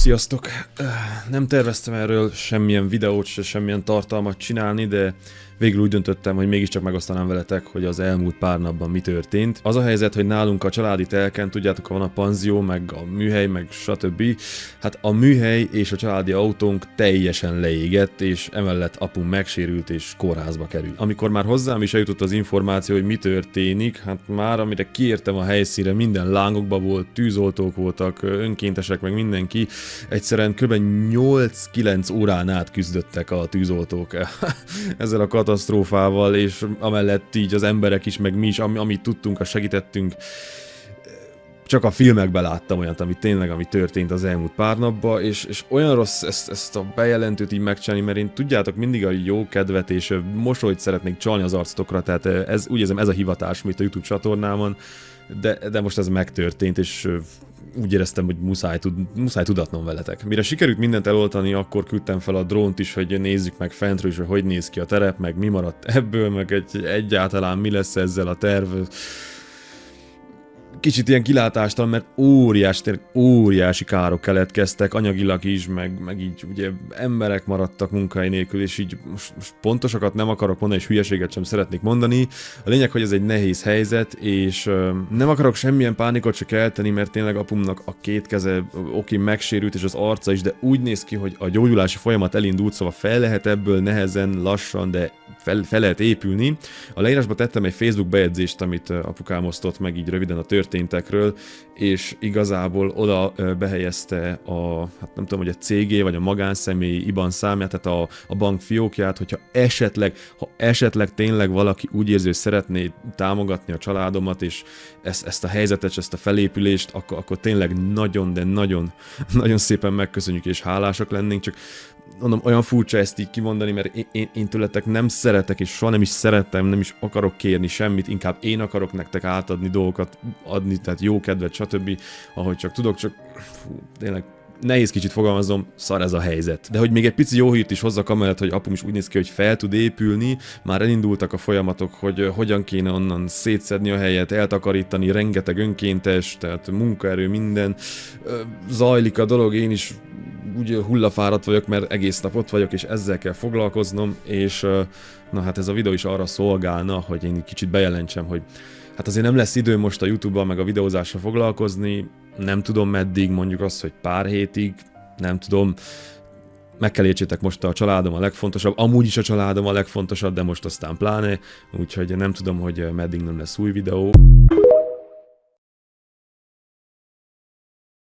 Sziasztok! Nem terveztem erről semmilyen videót, se semmilyen tartalmat csinálni, de végül úgy döntöttem, hogy mégiscsak megosztanám veletek, hogy az elmúlt pár napban mi történt. Az a helyzet, hogy nálunk a családi telken, tudjátok, van a panzió, meg a műhely, meg stb. Hát a műhely és a családi autónk teljesen leégett, és emellett apum megsérült és kórházba került. Amikor már hozzám is eljutott az információ, hogy mi történik, hát már amire kiértem a helyszínre, minden lángokba volt, tűzoltók voltak, önkéntesek, meg mindenki. Egyszerűen kb. 8-9 órán át küzdöttek a tűzoltók ezzel a katasztrófával, és amellett így az emberek is, meg mi is, amit tudtunk, azt segítettünk. Csak a filmekben láttam olyat, ami történt az elmúlt pár napban, és olyan rossz ezt a bejelentőt így megcsinálni, mert én tudjátok, mindig a jó kedvet és mosolyt szeretnék csalni az arcotokra, tehát úgy érzem, ez a hivatás, mint a YouTube csatornámon, de most ez megtörtént, és úgy éreztem, hogy muszáj tudatnom veletek. Mire sikerült mindent eloltani, akkor küldtem fel a drónt is, hogy nézzük meg fentről is, hogy néz ki a terep, meg mi maradt ebből, meg egyáltalán mi lesz ezzel a terv. Kicsit ilyen kilátástalan, mert óriási károk keletkeztek, anyagilag is, meg így ugye emberek maradtak munkahely nélkül, és így most pontosakat nem akarok mondani, és hülyeséget sem szeretnék mondani. A lényeg, hogy ez egy nehéz helyzet, és nem akarok semmilyen pánikot se kelteni, mert tényleg apumnak a két keze megsérült, és az arca is, de úgy néz ki, hogy a gyógyulási folyamat elindult, szóval fel lehet ebből nehezen, lassan, de fel lehet épülni. A leírásba tettem egy Facebook bejegyzést, amit apukám osztott meg így röviden a történtekről, és igazából oda behelyezte hát nem tudom, hogy a cégé vagy a magánszemély IBAN számját, tehát a bank fiókját, hogyha esetleg tényleg valaki úgy érzi, hogy szeretné támogatni a családomat, és ezt a helyzetet, ezt a felépülést, akkor tényleg nagyon, de nagyon szépen megköszönjük és hálásak lennénk, csak mondom, olyan furcsa ezt így kimondani, mert én tőletek nem szeretek, és soha nem is szerettem, nem is akarok kérni semmit, inkább én akarok nektek átadni dolgokat, adni, tehát jó kedvet, stb. Ahogy csak tudok, csak tényleg nehéz kicsit fogalmazom, szar ez a helyzet. De hogy még egy pici jó hírt is hozzak amellett, hogy apum is úgy néz ki, hogy fel tud épülni, már elindultak a folyamatok, hogy hogyan kéne onnan szétszedni a helyet, eltakarítani, rengeteg önkéntes, tehát munkaerő, minden. Zajlik a dolog, én is úgy hullafáradt vagyok, mert egész nap ott vagyok, és ezzel kell foglalkoznom, és na hát ez a videó is arra szolgálna, hogy én kicsit bejelentsem, hogy hát azért nem lesz időm most a YouTube-ban meg a videózással foglalkozni, nem tudom meddig, mondjuk azt, hogy pár hétig, nem tudom, meg kell értsétek, most a családom a legfontosabb, amúgy is a családom a legfontosabb, de most aztán pláne, úgyhogy nem tudom, hogy meddig nem lesz új videó.